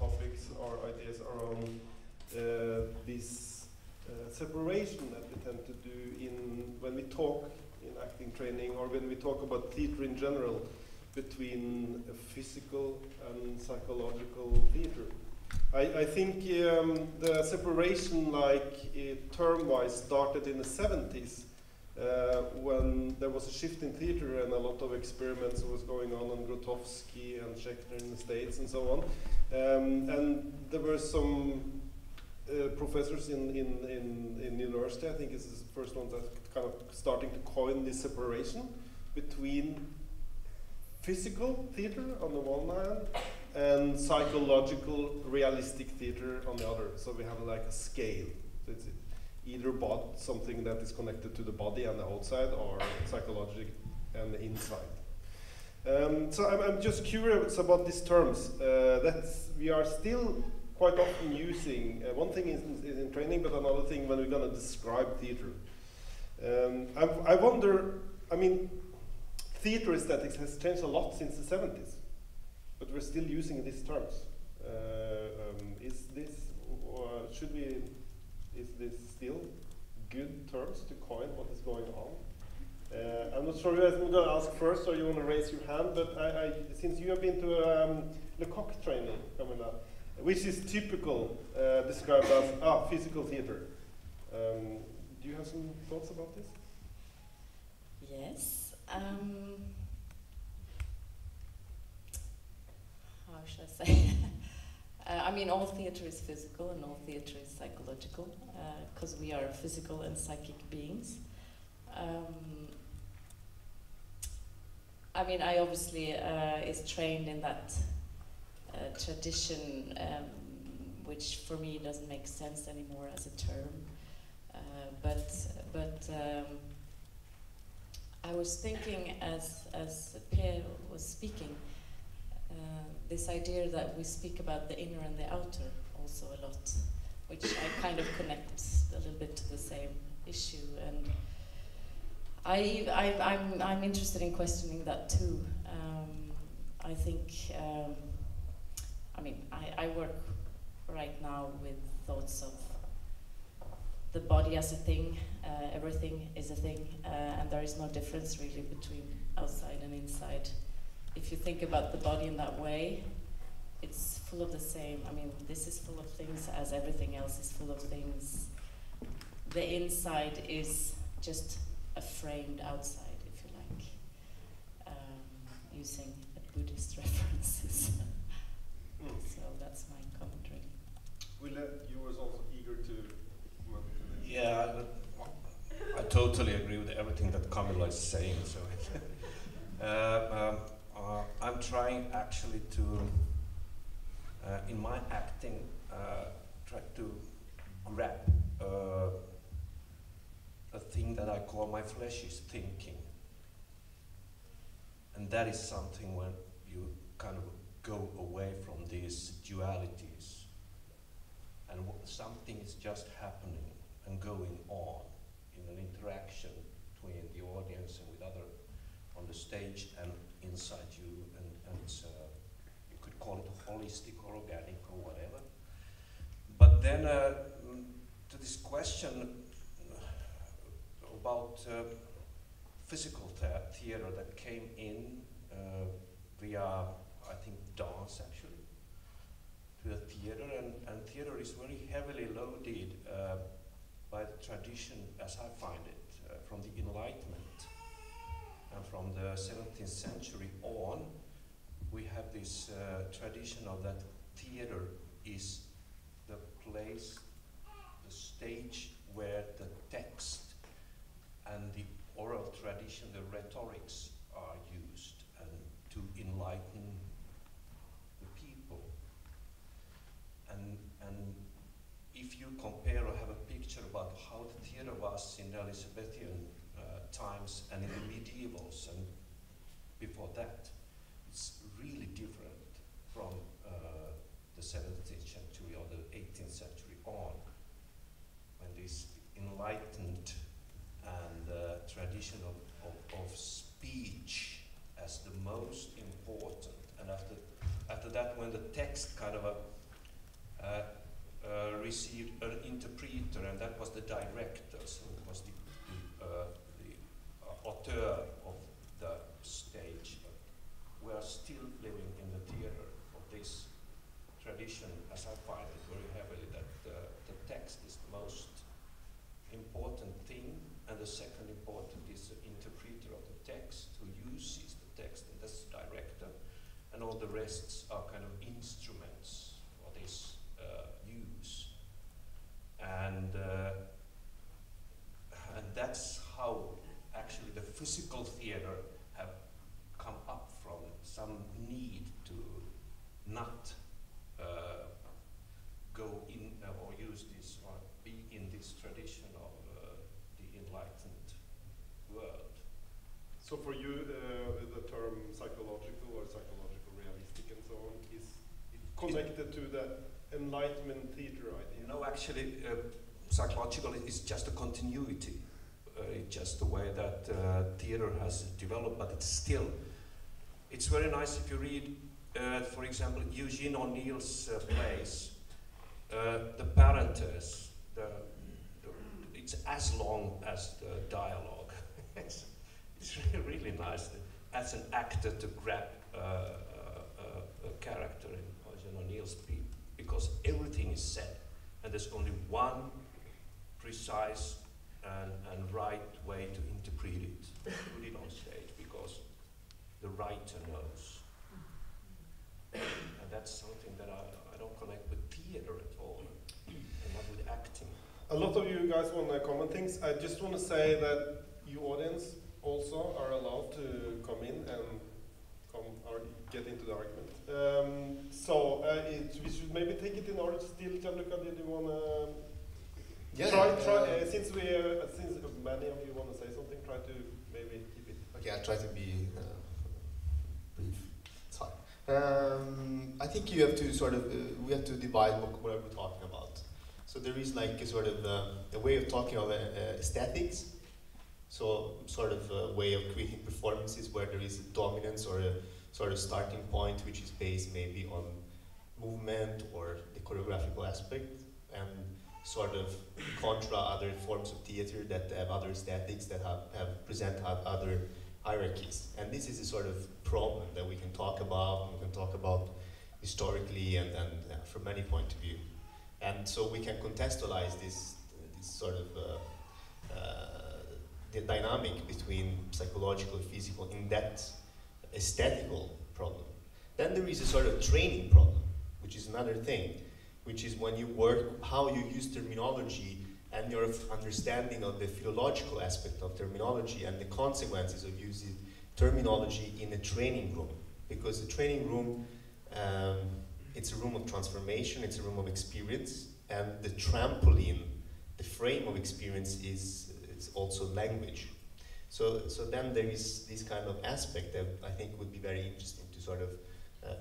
topics or ideas around this separation that we tend to do when we talk in acting training, or when we talk about theatre in general, between physical and psychological theatre. I think the separation, term-wise, started in the 70s, when there was a shift in theatre and a lot of experiments was going on Grotowski and Schechter in the States and so on. And there were some professors in university, I think is the first one that kind of starting to coin this separation between physical theatre on the one hand and psychological realistic theatre on the other. So we have like a scale. So it's either something that is connected to the body and the outside, or psychological and the inside. So I'm just curious about these terms that we are still quite often using. One thing is in training, but another thing when we're going to describe theatre. I wonder, I mean, theatre aesthetics has changed a lot since the 70s, but we're still using these terms. Is this still good terms to coin what is going on? I'm not sure if I'm going to ask first, or you want to raise your hand, but since you have been to Lecoq training coming up, which is typical, described as physical theatre. Do you have some thoughts about this? Yes. How should I say? I mean, all theatre is physical and all theatre is psychological, because we are physical and psychic beings. I mean, I obviously is trained in that tradition, which for me doesn't make sense anymore as a term. But I was thinking as Per was speaking, this idea that we speak about the inner and the outer also a lot, which I kind of connect a little bit to the same issue, and I'm interested in questioning that too. I think, I mean, I work right now with thoughts of the body as a thing, everything is a thing, and there is no difference really between outside and inside. If you think about the body in that way, it's full of the same. I mean, this is full of things as everything else is full of things. The inside is just a framed outside, if you like, using Buddhist references. So that's my commentary. You was also eager to comment on this. Yeah, I totally agree with everything that Camilla is saying. So, I'm trying actually to, in my acting, try to grab a thing that I call my flesh is thinking. And that is something when you kind of go away from these dualities and something is just happening and going on in an interaction between the audience and with other on the stage and inside you, and it's you could call it holistic or organic or whatever. But then to this question about physical theater that came in via, I think, dance actually, to the theater, and theater is very heavily loaded by the tradition, as I find it, from the Enlightenment. And from the 17th century on, we have this tradition of that theater is the place, the stage where the text and the oral tradition, the rhetorics are used and to enlighten the people. And if you compare or have a picture about how the theater was in the Elizabethan times and in the medievals and before that, it's really different from the 17th century or the 18th century on, when this enlightened and tradition of speech as the most important, and after that, when the text kind of received an interpreter, and that was the director, so it was the author of the stage. But we are still living in the theater of this tradition, as I find it very heavily, that the text is the most important thing, and the second important is the interpreter of the text who uses the text, and that's the director, and all the rests are kind of instruments for this use. And that's how actually the physical theater have come up from some need to not go in or use this or be in this tradition of the enlightened world. So for you, the term psychological or psychological realistic and so on is connected to the Enlightenment theater idea? No, actually, psychological is just a continuity. It's just the way that theater has developed, but it's very nice if you read, for example, Eugene O'Neill's plays, the parentheses, it's as long as the dialogue. it's really nice as an actor to grab a character in Eugene O'Neill's piece, because everything is said, and there's only one precise and right way to interpret it, put it on stage, because the writer knows. And that's something that I don't connect with theater at all, and not with acting. A lot of you guys want to comment things. I just want to say that you audience also are allowed to come in and or get into the argument. We should maybe take it in order. Still, Gianluca, did you want to? Yeah. Since many of you want to say something, try to maybe keep it. Okay, I'll try to be brief. It's fine. I think you have to we have to divide what we're talking about. So there is like a sort of a way of talking of aesthetics. So sort of a way of creating performances where there is a dominance or a sort of starting point which is based maybe on movement or the choreographical aspect, and sort of contra other forms of theater that have other aesthetics that present other hierarchies. And this is a sort of problem that we can talk about, and we can talk about historically and from many points of view. And so we can contextualize this sort of the dynamic between psychological and physical in that aesthetical problem. Then there is a sort of training problem, which is another thing, which is when you work, how you use terminology and your understanding of the philological aspect of terminology and the consequences of using terminology in a training room. Because the training room, it's a room of transformation, it's a room of experience, and the trampoline, the frame of experience is also language. So then there is this kind of aspect that I think would be very interesting to sort of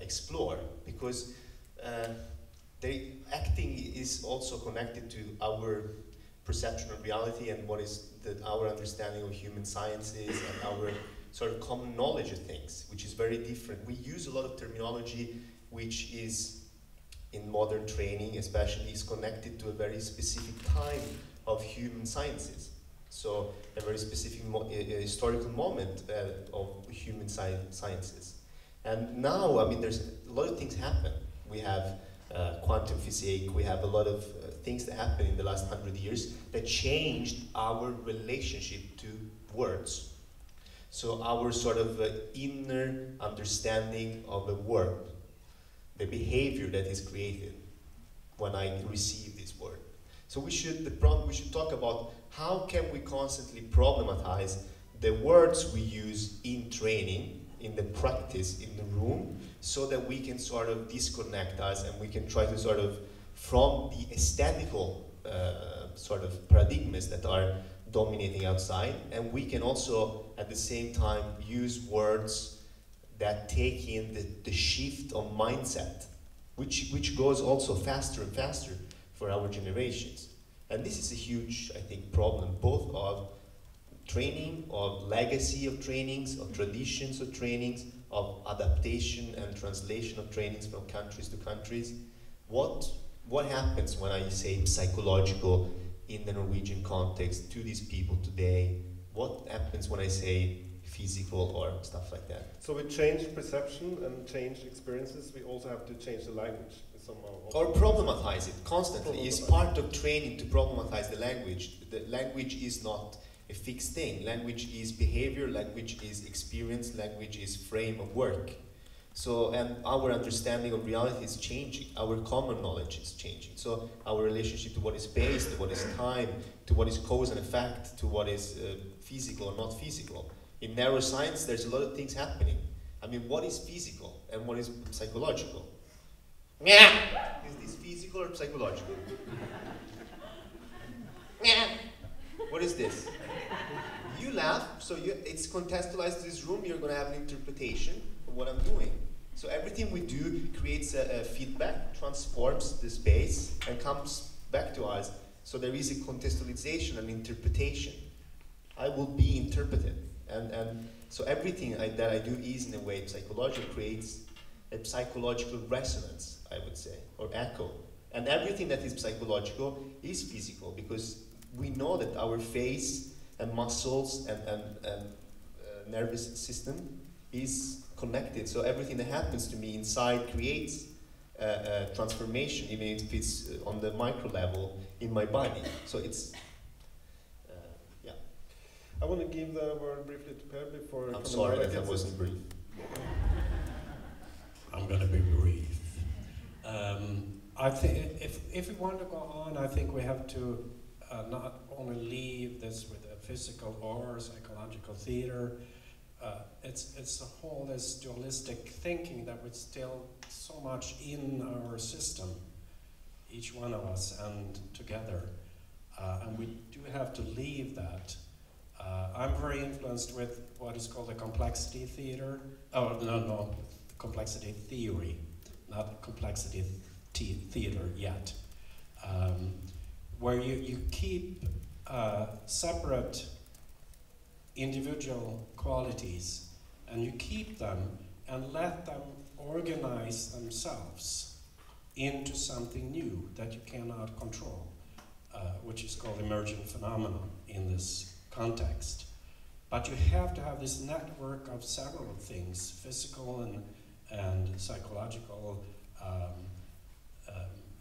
explore, because acting is also connected to our perception of reality and what is our understanding of human sciences and our sort of common knowledge of things, which is very different. We use a lot of terminology which is, in modern training especially, is connected to a very specific time of human sciences. So a very specific historical moment of human sciences. And now, I mean, there's a lot of things happen. We have quantum physics, we have a lot of things that happened in the last 100 years that changed our relationship to words. So our sort of inner understanding of a word, the behavior that is created when I receive this word. So we should talk about how can we constantly problematize the words we use in training, in the practice, in the room, so that we can sort of disconnect us and we can try to sort of, from the aesthetical sort of paradigms that are dominating outside, and we can also at the same time use words that take in the shift of mindset, which goes also faster and faster for our generations. And this is a huge, I think, problem, both of training, of legacy of trainings, of traditions of trainings, of adaptation and translation of trainings from countries to countries. What what happens when I say psychological in the Norwegian context to these people today? What happens when I say physical or stuff like that? So we change perception and change experiences. We also have to change the language somehow. Or problematize it constantly. It's part of training to problematize the language. The language is not a fixed thing. Language is behavior, language is experience, language is frame of work. So, and our understanding of reality is changing. Our common knowledge is changing. So our relationship to what is space, to what is time, to what is cause and effect, to what is physical or not physical. In neuroscience, there's a lot of things happening. I mean, what is physical and what is psychological? Yeah. Is this physical or psychological? Yeah. What is this? You laugh, so it's contextualized to this room, you're going to have an interpretation of what I'm doing. So everything we do creates a feedback, transforms the space, and comes back to us. So there is a contextualization and interpretation. I will be interpreted. And so everything that I do is, in a way, psychological, creates a psychological resonance, I would say, or echo. And everything that is psychological is physical, because we know that our face and muscles and nervous system is connected. So everything that happens to me inside creates a transformation, even if it's on the micro level in my body. So it's, yeah. I want to give the word briefly to Per before... I'm sorry that I wasn't brief. I'm going to be brief. I think if we want to go on, I think we have to not only leave this with a physical or psychological theater. It's a whole this dualistic thinking that we're still so much in our system, each one of us and together, and we do have to leave that. I'm very influenced with what is called the complexity theater. Oh no, complexity theory, not complexity theater yet, where you keep separate individual qualities and you keep them and let them organize themselves into something new that you cannot control, which is called emergent phenomena in this context. But you have to have this network of several things, physical and psychological,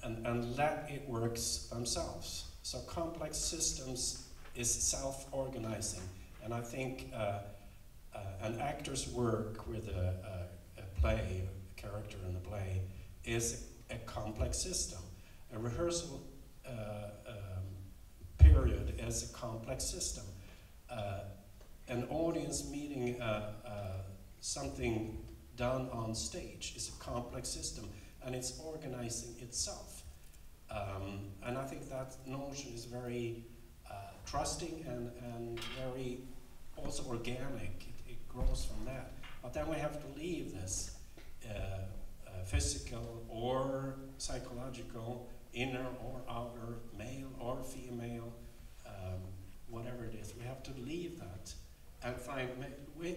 and let it works themselves. So complex systems is self-organizing, and I think an actor's work with a play, a character in a play, is a complex system. A rehearsal period is a complex system. An audience meeting something done on stage is a complex system, and it's organizing itself. And I think that notion is very trusting and very also organic. It grows from that. But then we have to leave this physical or psychological, inner or outer, male or female, whatever it is. We have to leave that and find,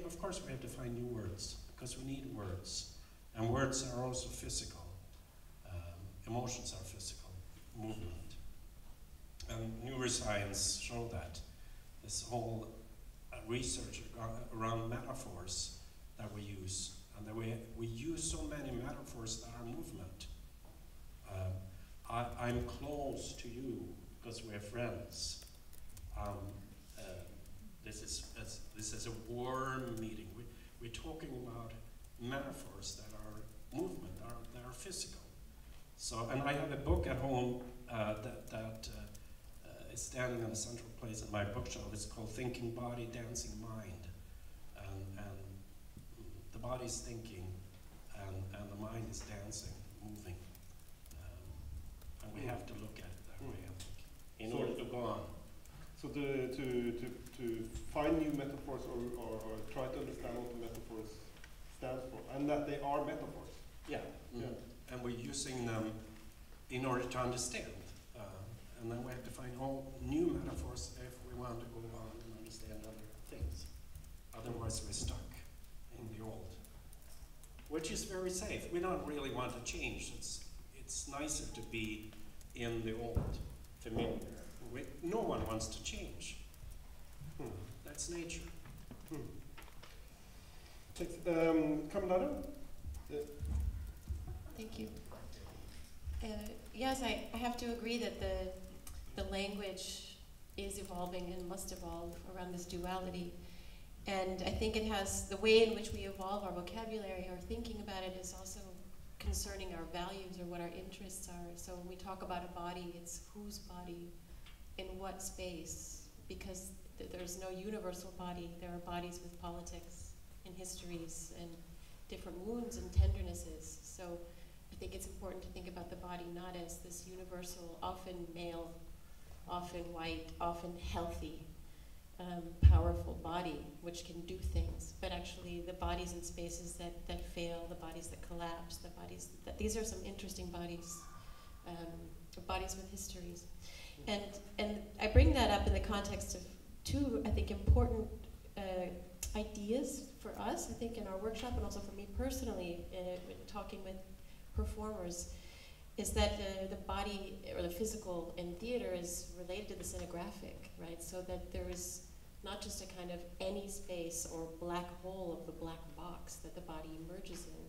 of course we have to find new words, because we need words. And words are also physical. Emotions are physical, movement. And neuroscience show that. This whole research around metaphors that we use, and that we use so many metaphors that are movement. I'm close to you because we're friends. This is a warm meeting. We're talking about metaphors that are movement, that are physical. So, and I have a book at home that is standing in a central place in my bookshelf. It's called Thinking Body, Dancing Mind. And the body's thinking, and the mind is dancing, moving. And we have to look at it that way, I think, in order to go on. So to find new metaphors or try to understand what the metaphors stand for, and that they are metaphors. Yeah. Yeah. And we're using them in order to understand. And then we have to find all new metaphors if we want to go on and understand other things. Otherwise we're stuck in the old, which is very safe. We don't really want to change. It's nicer to be in the old, familiar. No one wants to change. That's nature. Thanks. Caminado? Thank you. Yes, I have to agree that the language is evolving and must evolve around this duality. And I think it has, the way in which we evolve our vocabulary, our thinking about it is also concerning our values or what our interests are. So when we talk about a body, it's whose body, in what space, because there's no universal body. There are bodies with politics and histories and different wounds and tendernesses. So I think it's important to think about the body not as this universal, often male, often white, often healthy, powerful body which can do things, but actually the bodies and spaces that fail, the bodies that collapse, the bodies that, these are some interesting bodies, bodies with histories. And I bring that up in the context of two, I think, important ideas for us, I think, in our workshop, and also for me personally, when talking with performers, is that the body, or the physical in theater, is related to the scenographic, right? So that there is not just a kind of any space or black hole of the black box that the body emerges in,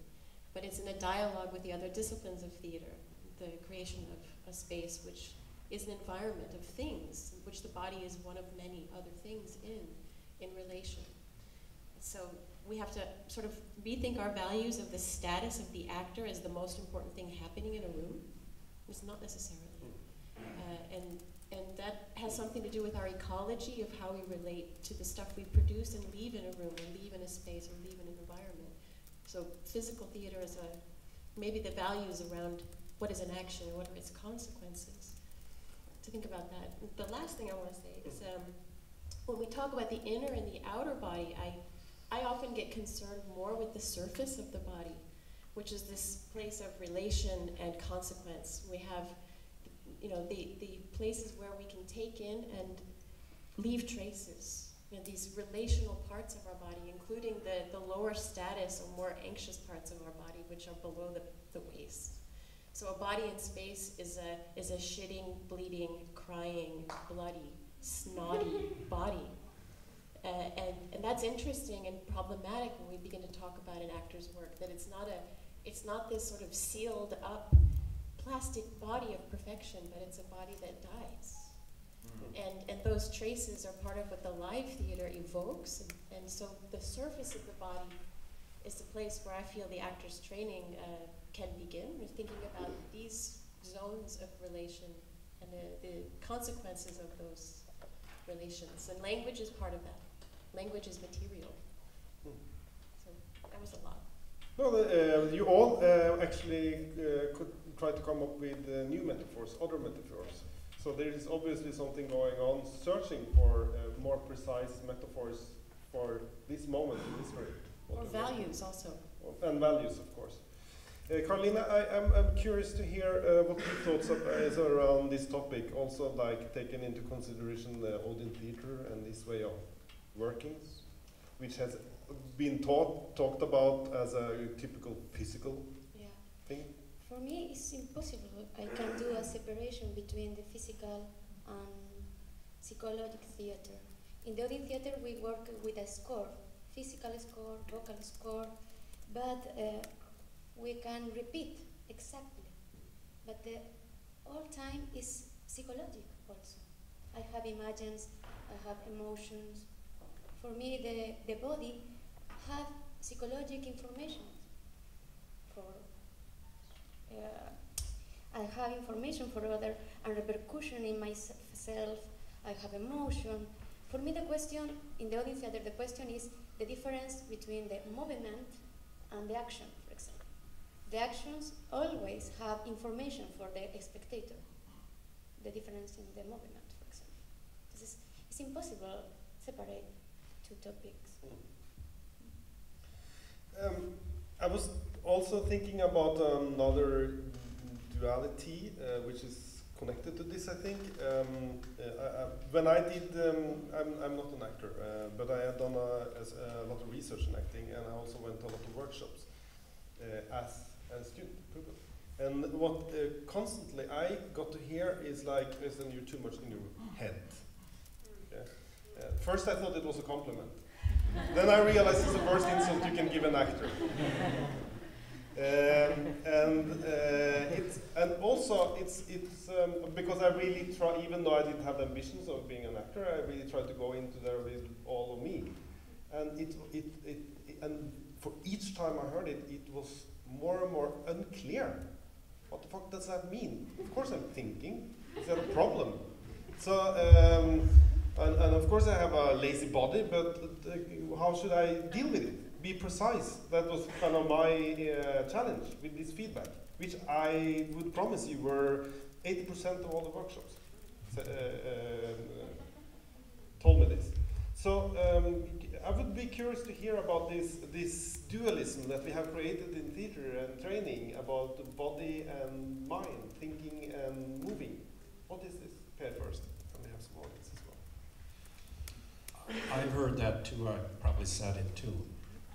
but it's in a dialogue with the other disciplines of theater, the creation of a space which is an environment of things, which the body is one of many other things in relation. So we have to sort of rethink our values of the status of the actor as the most important thing happening in a room. It's not necessarily. And that has something to do with our ecology of how we relate to the stuff we produce and leave in a room, or leave in a space, or leave in an environment. So physical theater is maybe the values around what is an action, what are its consequences. To think about that. The last thing I want to say is when we talk about the inner and the outer body, I often get concerned more with the surface of the body, which is this place of relation and consequence. We have, you know, the places where we can take in and leave traces. You know, these relational parts of our body, including the lower status or more anxious parts of our body, which are below the waist. So a body in space is a shitting, bleeding, crying, bloody, snotty body. And that's interesting and problematic when we begin to talk about an actor's work, that it's not this sort of sealed up plastic body of perfection, but it's a body that dies. And those traces are part of what the live theater evokes, and so the surface of the body is the place where I feel the actor's training can begin. We're thinking about these zones of relation and the consequences of those relations, and language is part of that. Language is material. So that was a lot. No, you all actually could try to come up with new metaphors, other metaphors. So there is obviously something going on, searching for more precise metaphors for this moment in history. Or values also. And values, of course. Carolina, I'm curious to hear what your thoughts is around this topic, also like taking into consideration the Odin theater and this way of workings, which has been talked about as a typical physical thing. For me, it's impossible. I can do a separation between the physical and psychological theater. In the Odin theater, we work with a score, physical score, vocal score, but we can repeat exactly. But the all time is psychological also. I have images, I have emotions. For me, the body have psychological information. I have information for other, and repercussion in myself. I have emotion. For me, the question in the audience theater, the question is the difference between the movement and the action, for example. The actions always have information for the spectator. The difference in the movement, for example. It's impossible to separate two topics. I was also thinking about another duality, which is connected to this, I think. When I did, I'm not an actor, but I had done a lot of research in acting, and I also went to a lot of workshops as a student. And what constantly I got to hear is like, listen, you're too much in your head. Yeah? First I thought it was a compliment. Then I realized it's the worst insult you can give an actor. And also it's because I really try, even though I didn't have the ambitions of being an actor, I really tried to go into there with all of me. And and for each time I heard it, it was more and more unclear. What the fuck does that mean? Of course I'm thinking. Is there a problem? So, and of course I have a lazy body, but how should I deal with it? Be precise. That was kind of my challenge with this feedback, which I would promise you were 80% of all the workshops told me this. So I would be curious to hear about this dualism that we have created in theater and training about the body and mind, thinking and moving. What is this? Per first, and we have some audience as well. I've heard that too. I probably said it too.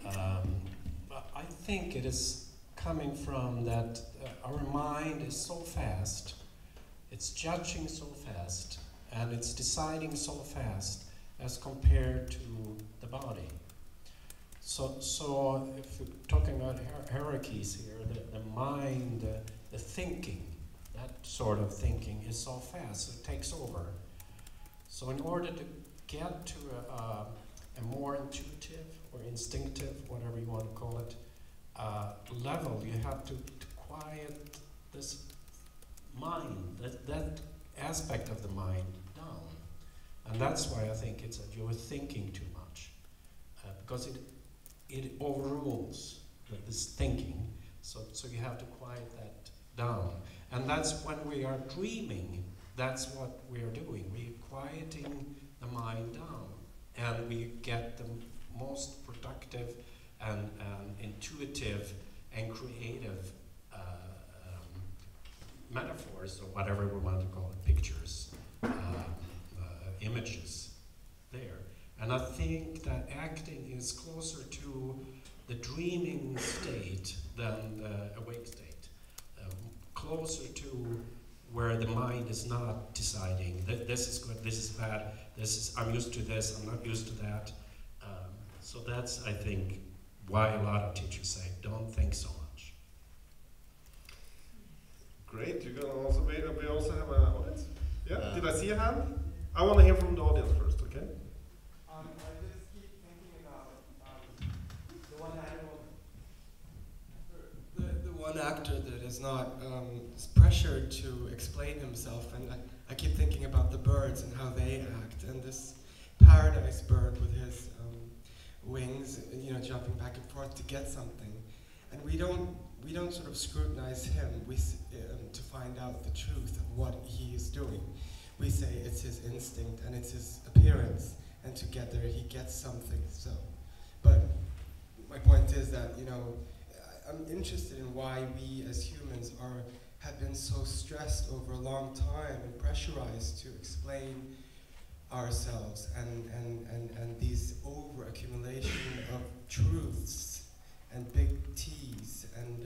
I think it is coming from that our mind is so fast, it's judging so fast, and it's deciding so fast as compared to the body. So if we're talking about hierarchies here, the mind, the thinking, that sort of thinking is so fast, it takes over. So in order to get to a more intuitive or instinctive, whatever you want to call it, level, you have to quiet this mind, that aspect of the mind down. And that's why I think it's that you're thinking too much, because it overrules this thinking. So you have to quiet that down. And that's when we are dreaming, that's what we are doing. We're quieting the mind down, and we get the most productive and intuitive and creative metaphors, or whatever we want to call it, pictures, images there. And I think that acting is closer to the dreaming state than the awake state, closer to where the mind is not deciding that this is good, this is bad, I'm used to this, I'm not used to that. So that's, I think, why a lot of teachers say, don't think so much. Great, you're gonna also wait, we also have an audience. Yeah, did I see a hand? I want to hear from the audience first, okay? I just keep thinking about the one actor that is not is pressured to explain himself, and I keep thinking about the birds and how they act, and this paradise bird with his wings, jumping back and forth to get something, and we don't sort of scrutinize him to find out the truth of what he is doing. We say it's his instinct and it's his appearance, and to get there he gets something. So, but my point is that I'm interested in why we as humans have been so stressed over a long time and pressurized to explain ourselves, and these over accumulation of truths and big T's, and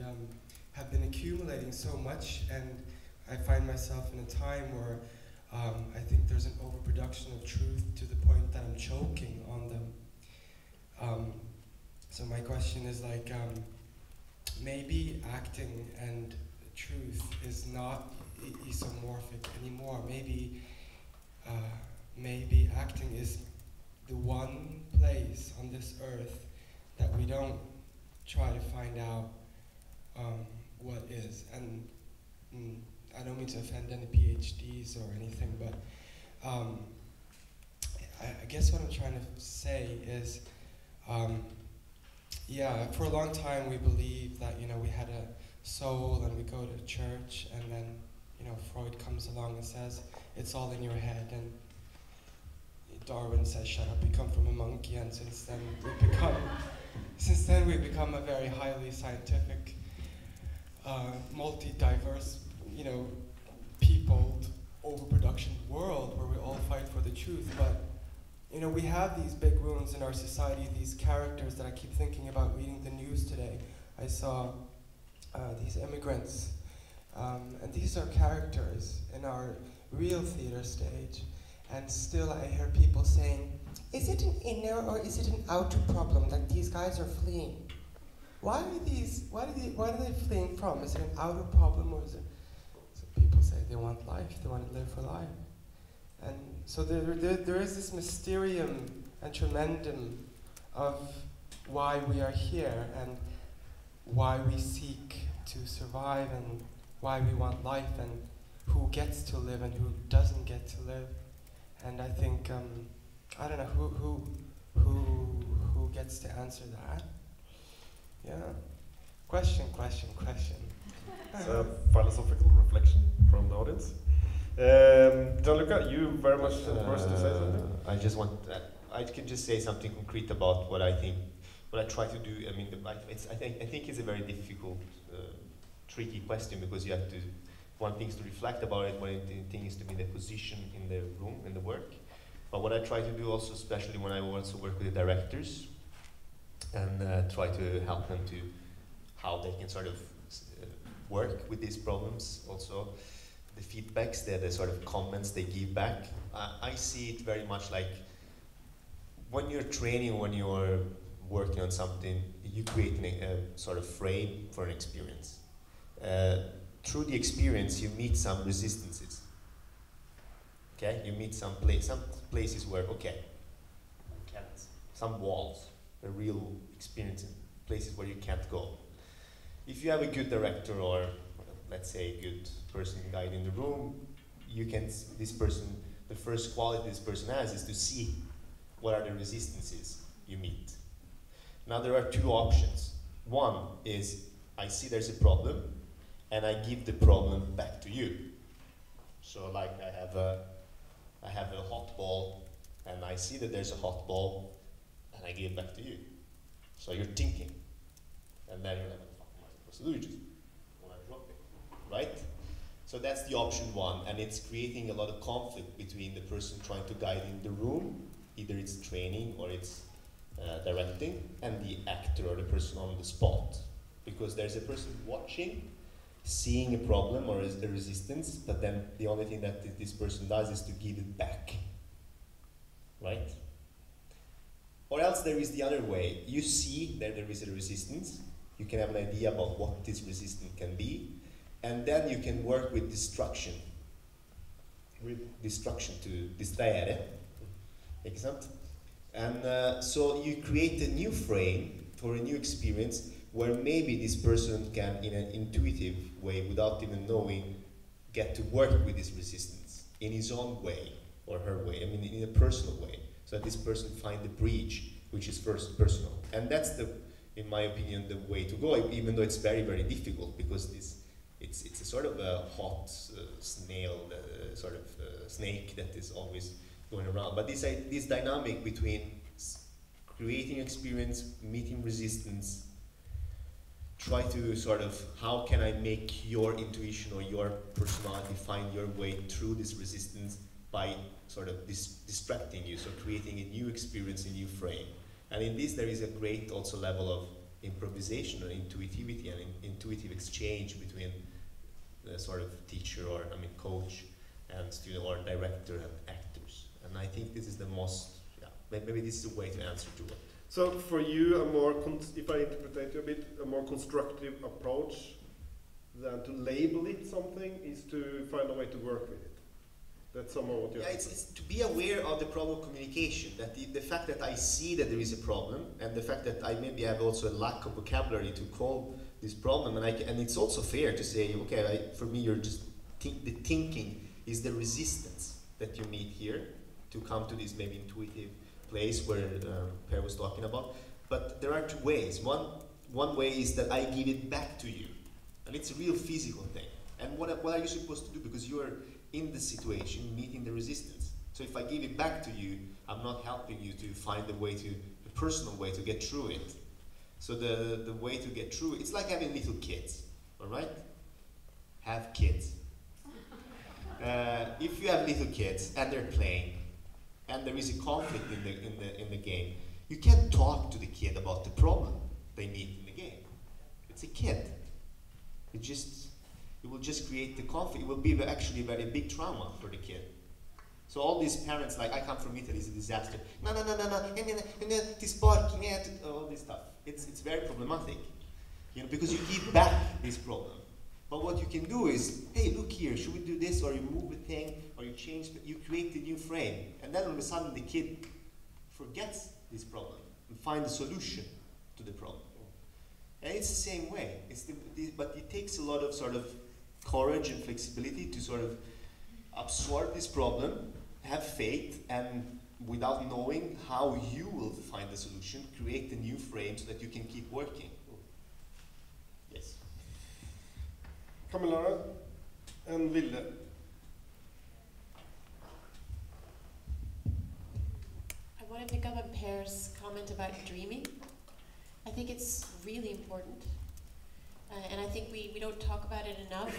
have been accumulating so much, and I find myself in a time where I think there's an overproduction of truth to the point that I'm choking on them. So my question is like, maybe acting and truth is not isomorphic anymore. Maybe acting is the one place on this earth that we don't try to find out what is. And I don't mean to offend any PhDs or anything, but I guess what I'm trying to say is, for a long time we believed that we had a soul and we go to church, and then Freud comes along and says it's all in your head, and Darwin says shut up, we come from a monkey, and since then we've become a very highly scientific, multi-diverse, peopled, overproduction world where we all fight for the truth. But we have these big wounds in our society, these characters that I keep thinking about reading the news today. I saw these immigrants And these are characters in our real theater stage. And still I hear people saying, is it an inner or is it an outer problem that these guys are fleeing? What are they fleeing from? Is it an outer problem or is it... So people say they want life, they want to live for life. And so there is this mysterium and tremendum of why we are here and why we seek to survive and why we want life and who gets to live and who doesn't get to live. And I think, I don't know, who gets to answer that? Yeah. Question. It's a philosophical reflection from the audience. Gianluca, you very much first to say something? I can just say something concrete about what I think, what I try to do. I mean, I think it's a very difficult, tricky question because you have to, one thing is to reflect about it, one thing is to be in the position in the room, in the work. But what I try to do also, especially when I also work with the directors, and try to help them to how they can sort of work with these problems. Also, the feedbacks, the sort of comments they give back. I see it very much like when you're training, when you're working on something, you create a sort of frame for an experience. Through the experience, you meet some resistances. Okay, you meet some places where, okay, some walls, a real experience in places where you can't go. If you have a good director or, let's say, a good person guide in the room, this person, the first quality this person has is to see what are the resistances you meet. Now there are two options. One is, I see there's a problem, and I give the problem back to you. So like I have a hot ball, and I see that there's a hot ball, and I give it back to you. So you're thinking, and then you're like, what am I supposed to do? You just want to drop it, right? So that's the option one, and it's creating a lot of conflict between the person trying to guide in the room, either it's training or it's directing, and the actor or the person on the spot. Because there's a person watching, seeing a problem or is the resistance, but then the only thing that this person does is to give it back, right? Or else there is the other way. You see that there is a resistance, you can have an idea about what this resistance can be, and then you can work with destruction. With destruction to distraere, ikke sant? And so you create a new frame for a new experience where maybe this person can, in an intuitive way, without even knowing, get to work with this resistance in his own way, or her way, I mean in a personal way, so that this person find the breach, which is first personal. And that's the, in my opinion, the way to go, even though it's very, very difficult, because it's a sort of a hot snail, sort of snake that is always going around. But this dynamic between creating experience, meeting resistance, try to sort of, how can I make your intuition or your personality find your way through this resistance by sort of distracting you, so creating a new experience, a new frame. And in this there is a great also level of improvisation and intuitivity and intuitive exchange between the sort of teacher or, I mean, coach and student or director and actors. And I think this is the most, yeah, maybe this is a way to answer to it. So for you, if I interpret you a bit, a more constructive approach than to label it something is to find a way to work with it. That's somehow what you have. It's to be aware of the problem of communication, that the fact that I see that there is a problem, and the fact that I maybe have also a lack of vocabulary to call this problem, and it's also fair to say, okay, for me, you're just the thinking is the resistance that you meet here to come to this maybe intuitive place where Per was talking about. But there are two ways. One way is that I give it back to you, and it's a real physical thing. And what are you supposed to do? Because you are in the situation, meeting the resistance. So if I give it back to you, I'm not helping you to find a personal way to get through it. So the way to get through, it's like having little kids, all right? Have kids. If you have little kids and they're playing, and there is a conflict in the game, you can't talk to the kid about the problem they meet in the game. It's a kid. it will just create the conflict. It will be actually a very big trauma for the kid. So all these parents, like I come from Italy, it's a disaster. No, this barking, all this stuff. It's very problematic, you know, because you keep back this problem. But what you can do is, hey, look here, should we do this, or you move a thing, or you change, you create a new frame, and then all of a sudden the kid forgets this problem and finds a solution to the problem. And it's the same way. But it takes a lot of sort of courage and flexibility to sort of absorb this problem, have faith, and without knowing how you will find the solution, create a new frame so that you can keep working. Yes. Camilla and Ville. I want to pick up on Per's comment about dreaming. I think it's really important. And I think we don't talk about it enough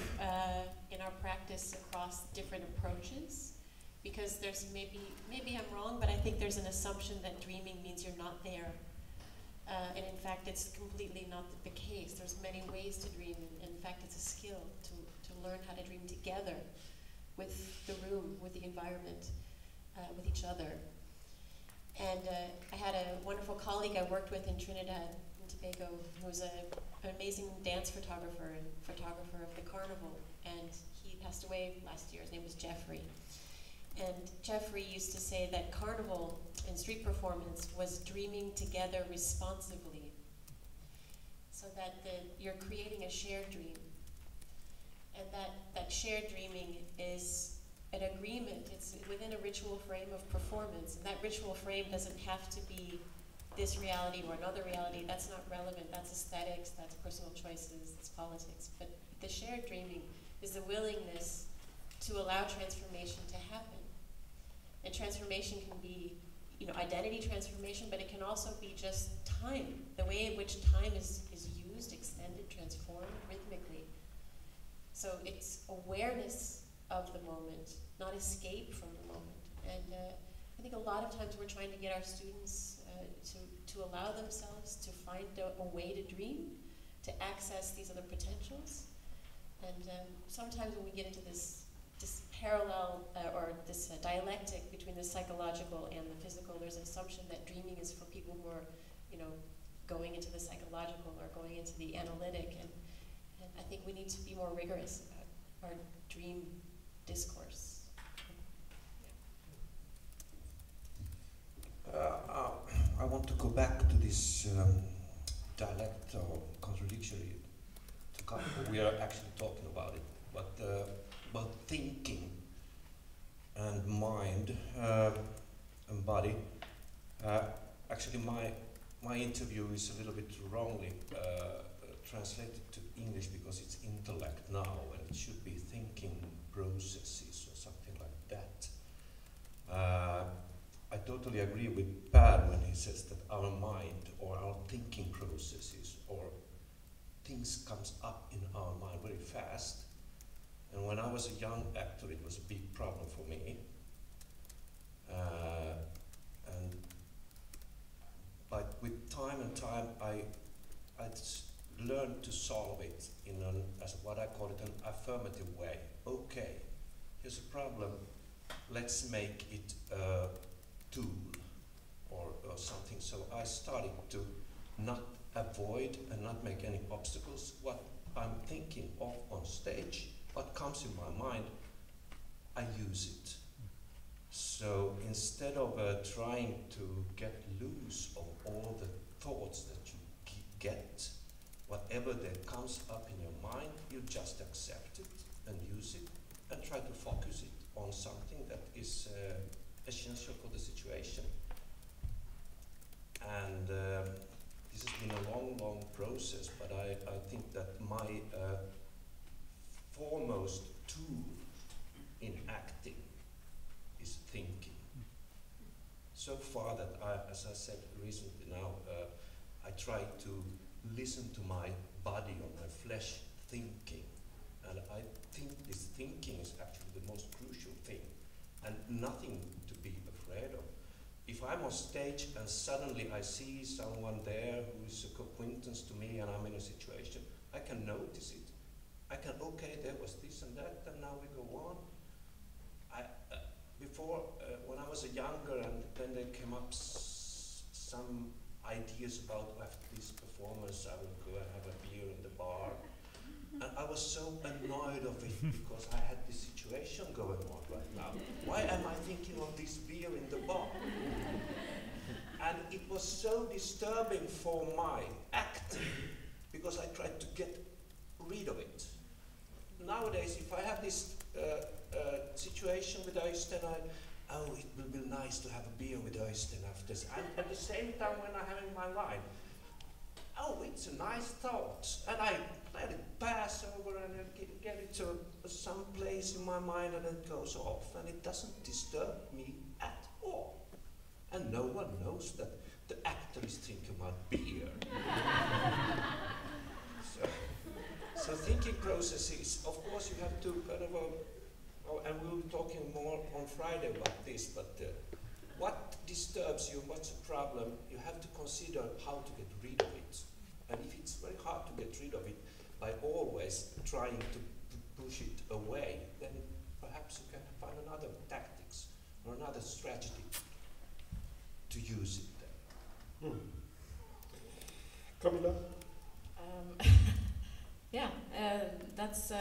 in our practice across different approaches, because there's maybe I'm wrong, but I think there's an assumption that dreaming means you're not there. And in fact, it's completely not the case. There's many ways to dream, and in fact, it's a skill to learn how to dream together with the room, with the environment, with each other. And I had a wonderful colleague I worked with in Trinidad and Tobago who was an amazing dance photographer and photographer of the carnival. And he passed away last year. His name was Jeffrey. And Jeffrey used to say that carnival and street performance was dreaming together responsively. So that you're creating a shared dream. And that shared dreaming is an agreement. It's within a ritual frame of performance. And that ritual frame doesn't have to be this reality or another reality. That's not relevant. That's aesthetics, that's personal choices, it's politics. But the shared dreaming is the willingness to allow transformation to happen. And transformation can be, you know, identity transformation, but it can also be just time, the way in which time is used, extended, transformed rhythmically. So it's awareness of the moment, not escape from the moment. And I think a lot of times we're trying to get our students to allow themselves to find a way to dream, to access these other potentials. And sometimes when we get into this parallel or this dialectic between the psychological and the physical, there's an assumption that dreaming is for people who are, you know, going into the psychological or going into the analytic. And I think we need to be more rigorous about our dream discourse. I want to go back to this dialect or contradictory. We are actually talking about it, but about thinking and mind and body. Actually, my interview is a little bit wrongly translated to English because it's intellect now, and it should be thinking processes or something like that. I totally agree with Per when he says that our mind or our thinking processes or things comes up in our mind very fast. And when I was a young actor, it was a big problem for me. But with time and time, I learned to solve it in as what I call it an affirmative way. Okay, here's a problem. Let's make it a tool or something. So I started to not avoid and not make any obstacles. What I'm thinking of on stage, what comes in my mind, I use it. So instead of trying to get loose of all the thoughts that you get, whatever that comes up in your mind, you just accept it and use it and try to focus it on something that is essential for the situation. And this has been a long, long process, but I think that my foremost tool in acting is thinking. So far that as I said recently now, I try to listen to my body or my flesh thinking. And I think this thinking is actually the most crucial thing, and nothing to be afraid of. If I'm on stage and suddenly I see someone there who is a acquaintance to me and I'm in a situation, I can notice it. I can, okay, there was this and that, and now we go on. Before, when I was a younger, and then there came up some ideas about after this performance, I would go and have a beer in the bar. And I was so annoyed of it because I had this situation going on right now. Why am I thinking of this beer in the bar? And it was so disturbing for my acting because I tried to get rid of it. Nowadays, if I have this situation with Øystein, oh, it will be nice to have a beer with Øystein after this. And at the same time, when I'm having my wine, oh, it's a nice thought. And I let it pass over and I get it to some place in my mind and it goes off. And it doesn't disturb me at all. And no one knows that the actor is thinking about beer. So thinking processes, of course you have to kind of, and we'll be talking more on Friday about this, but what disturbs you, what's the problem, you have to consider how to get rid of it. And if it's very hard to get rid of it by always trying to push it away, then perhaps you can find another tactics or another strategy to use it then. Camilla? Yeah, that's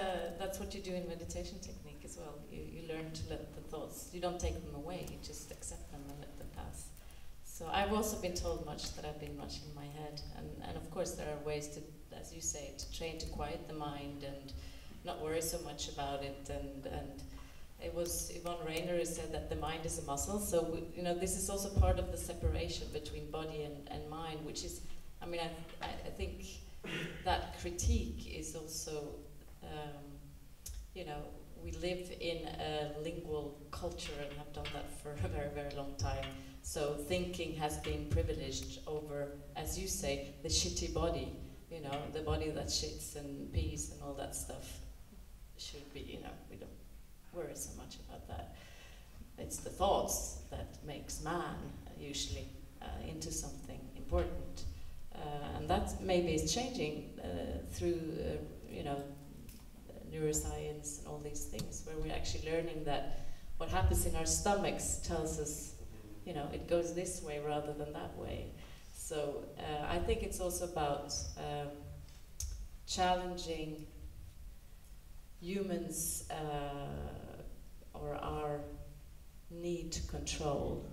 what you do in meditation technique as well. You learn to let the thoughts, you don't take them away, you just accept them and let them pass. So I've also been told much that I've been much in my head, and of course there are ways to, as you say, to train to quiet the mind and not worry so much about it. And it was Yvonne Rainer who said that the mind is a muscle. So this is also part of the separation between body and mind, which is, I mean, I think that critique is also, we live in a lingual culture and have done that for a very, very long time. So thinking has been privileged over, as you say, the shitty body, the body that shits and pees and all that stuff should be, we don't worry so much about that. It's the thoughts that makes man usually into something important. And that maybe is changing through, neuroscience and all these things, where we're actually learning that what happens in our stomachs tells us, it goes this way rather than that way. So I think it's also about challenging humans or our need to control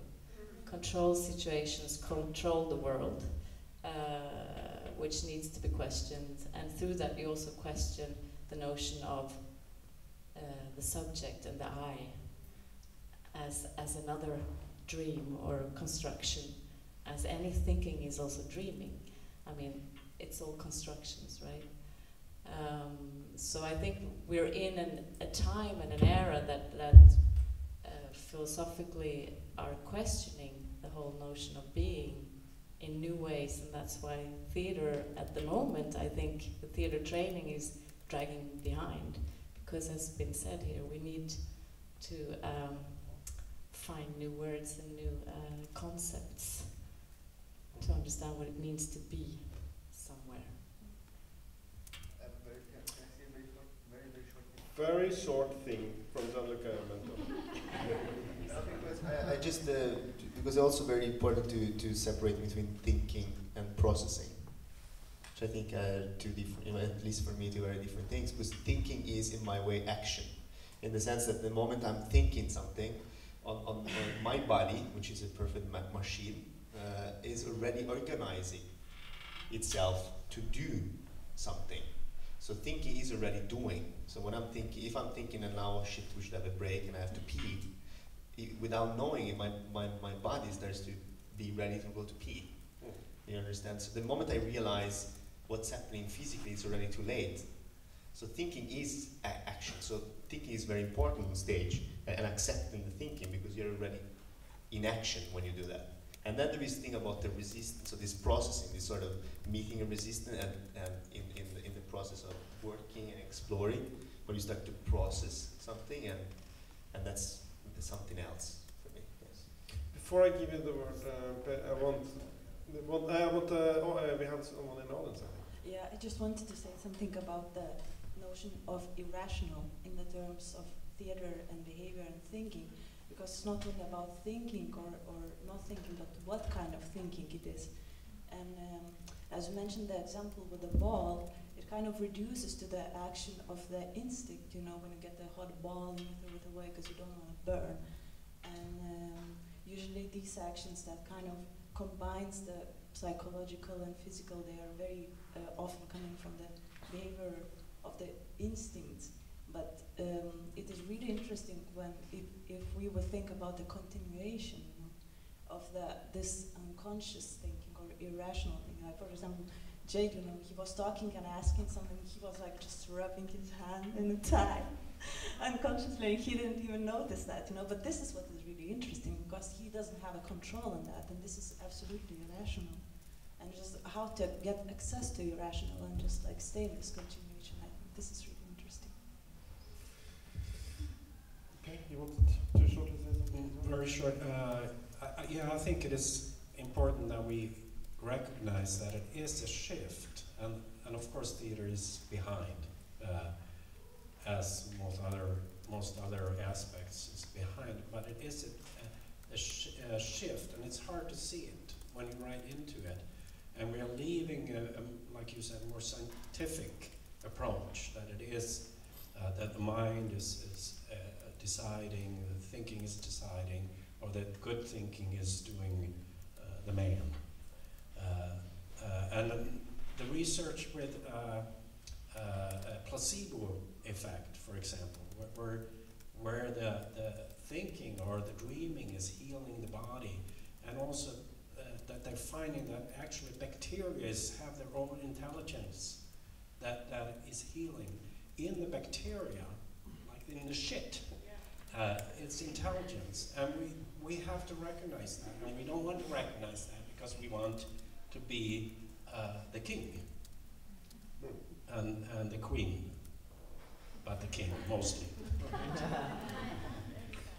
situations, control the world. Which needs to be questioned, and through that you also question the notion of the subject and the I as another dream or construction, as any thinking is also dreaming. I mean, it's all constructions, right? So I think we're in a time and an era that philosophically are questioning the whole notion of being in new ways, and that's why theater at the moment, I think the theater training is dragging behind, because as been said here, we need to find new words and new concepts to understand what it means to be somewhere. Very short thing from Gianluca Armento. I just, because it's also very important to separate between thinking and processing, which I think are two different, at least for me, two very different things, because thinking is, in my way, action, in the sense that the moment I'm thinking something, on my body, which is a perfect machine, is already organizing itself to do something. So thinking is already doing. So when I'm thinking, if I'm thinking and now, shit, we should have a break and I have to pee, without knowing it, my body starts to be ready to go to pee. You understand? So the moment I realize what's happening physically, it's already too late. So thinking is action. So thinking is very important on stage, and accepting the thinking, because you're already in action when you do that. And then there is the thing about the resistance, so this processing, this sort of meeting a resistance, and in the process of working and exploring, when you start to process something, and that's something else for me. Yes. Before I give you the word, we have someone in the audience, I think. Yeah, I just wanted to say something about the notion of irrational in the terms of theater and behavior and thinking, because it's not only about thinking or not thinking, but what kind of thinking it is. And as you mentioned the example with the ball, it kind of reduces to the action of the instinct, you know, when you get the hot ball, you throw it away because you don't want to burn. And usually these actions that kind of combines the psychological and physical, they are very often coming from the behavior of the instincts. But it is really interesting when, if we would think about the continuation, you know, of this unconscious thinking or irrational thinking. Like, for example, Jade, you know, he was talking and asking something, he was like just rubbing his hand in the tie. Unconsciously, he didn't even notice that, you know, but this is what is really interesting, because he doesn't have a control on that, and this is absolutely irrational. And just how to get access to irrational and just like stay in this continuation, I think this is really interesting. Okay, you wanted to shortly say something? Very short. Yeah, I think it is important that we recognize that it is a shift, and of course theater is behind, as most other aspects is behind, but it is a shift, and it's hard to see it when you write into it. And we are leaving, like you said, more scientific approach, that it is, that the mind is deciding, the thinking is deciding, or that good thinking is doing the man. And the research with a placebo effect, for example, where the thinking or the dreaming is healing the body, and also that they're finding that actually bacteria have their own intelligence that is healing. In the bacteria, like in the shit, it's intelligence, and we have to recognize that, and we don't want to recognize that because we want to be the king and the queen, but the king mostly.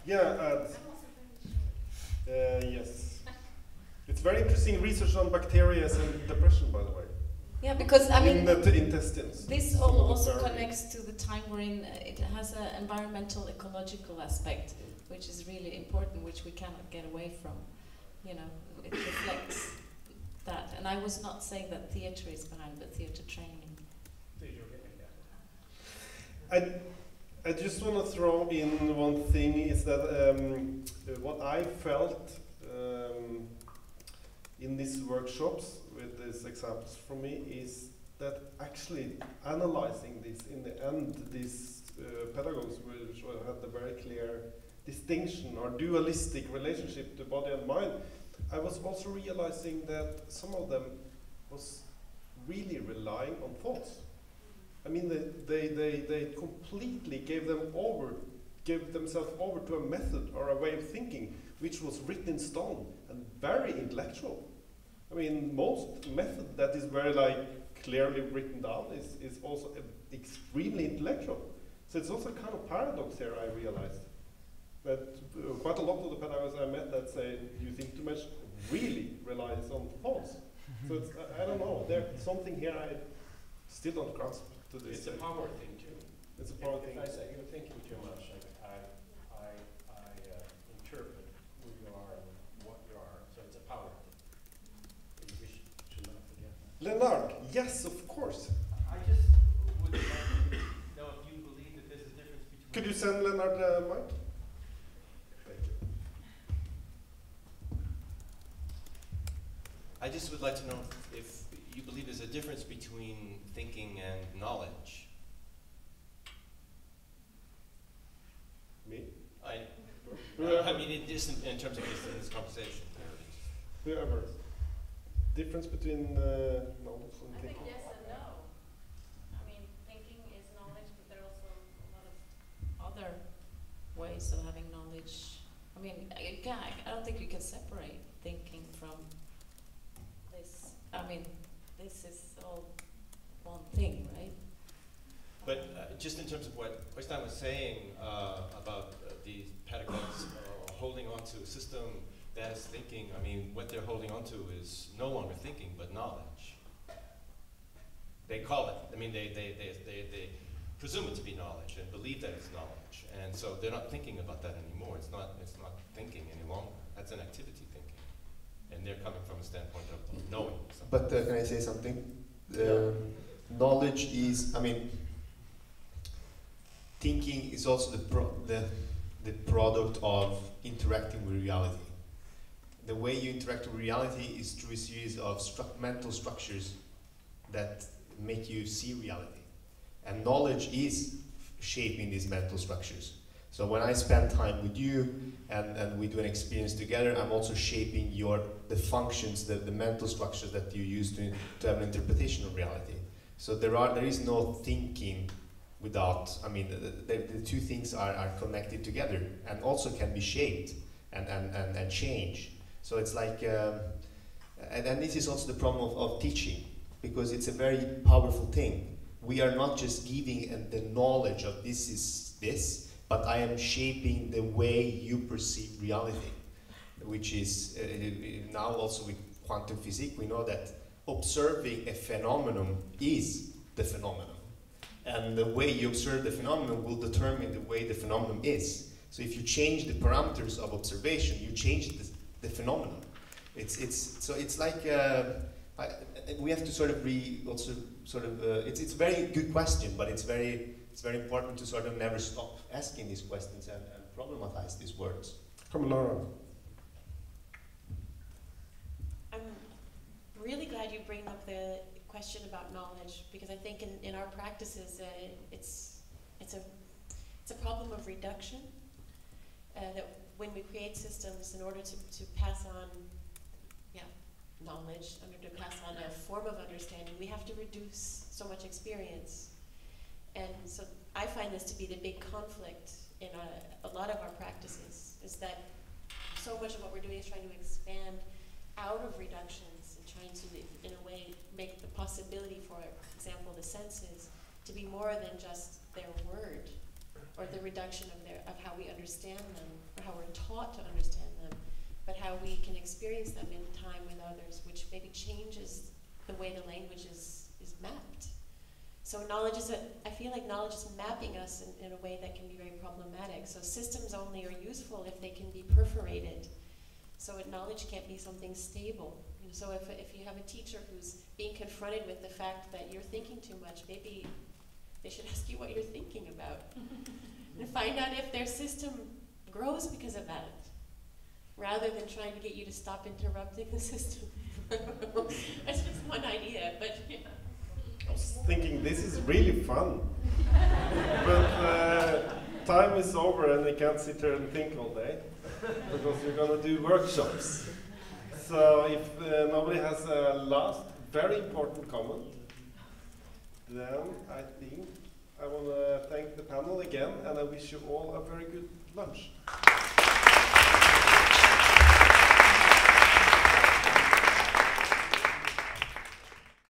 Yeah, yes. It's very interesting research on bacteria and depression, by the way. Yeah, because I mean, in the intestines. this also connects to the time we're in. It has an environmental, ecological aspect, which is really important, which we cannot get away from. You know, it reflects that. And I was not saying that theatre is behind, but theatre training. I just want to throw in one thing, is that what I felt in these workshops with these examples from me is that actually analyzing this in the end, these pedagogues will have the very clear distinction or dualistic relationship to body and mind. I was also realizing that some of them was really relying on thoughts. I mean, they completely gave themselves over to a method or a way of thinking which was written in stone and very intellectual. I mean, most method that is very like clearly written down is also extremely intellectual. So it's also a kind of paradox here, I realized. That quite a lot of the pedagogues I met that say, you think too much, really relies on thoughts. So it's, I don't know, there's something here I still don't grasp to this. It's a power thing too. It's a power thing. If I say you're thinking too much, I interpret who you are and what you are, so it's a power thing. We should not forget that. Lennart, yes, of course. I just would like to know if you believe that there's a difference between... Could you send Lennart the mic? Thank you. I just would like to know if you believe there's a difference between thinking and knowledge. Me? I mean, just in terms of this conversation. Whoever. Difference between knowledge and I think thinking? yes and no. I mean, thinking is knowledge, but there are also a lot of other ways of having knowledge. I mean, I don't think you can separate thinking from this. I mean, this is all one thing, right? But just in terms of what Øystein was saying about these pedagogues holding on to a system that is thinking, I mean, what they're holding on to is no longer thinking, but knowledge. They call it. I mean, presume it to be knowledge and believe that it's knowledge. And so they're not thinking about that anymore. It's not thinking any longer. That's an activity thinking. And they're coming from a standpoint of knowing something. But can I say something? Knowledge is, I mean, thinking is also the product of interacting with reality. The way you interact with reality is through a series of mental structures that make you see reality. And knowledge is shaping these mental structures. So when I spend time with you and we do an experience together, I'm also shaping the functions, the mental structures that you use to have an interpretation of reality. So there is no thinking without, I mean, the two things are connected together and also can be shaped and change. So it's like, and this is also the problem of teaching, because it's a very powerful thing. We are not just giving the knowledge of this is this, but I am shaping the way you perceive reality, which is now also with quantum physics, we know that observing a phenomenon is the phenomenon. And the way you observe the phenomenon will determine the way the phenomenon is. So if you change the parameters of observation, you change the phenomenon. So it's like we have to sort of it's a very good question, but it's very important to sort of never stop asking these questions and problematize these words. Come on, Laura. I'm really glad you bring up the question about knowledge, because I think in our practices it's a problem of reduction, that when we create systems in order to pass on knowledge, in order to pass on a form of understanding, we have to reduce so much experience. And so I find this to be the big conflict in a lot of our practices, is that so much of what we're doing is trying to expand out of reductions and trying to, in a way, make the possibility, for example, the senses, to be more than just their word, or the reduction of how we understand them, or how we're taught to understand them, but how we can experience them in time with others, which maybe changes the way the language is mapped. So I feel like knowledge is mapping us in a way that can be very problematic. So systems only are useful if they can be perforated. So knowledge can't be something stable. So if you have a teacher who's being confronted with the fact that you're thinking too much, maybe they should ask you what you're thinking about and find out if their system grows because of that, rather than trying to get you to stop interrupting the system. That's just one idea, but yeah. I was thinking this is really fun, but time is over and we can't sit here and think all day, because we're going to do workshops. So if nobody has a last very important comment, then I think I want to thank the panel again, and I wish you all a very good lunch.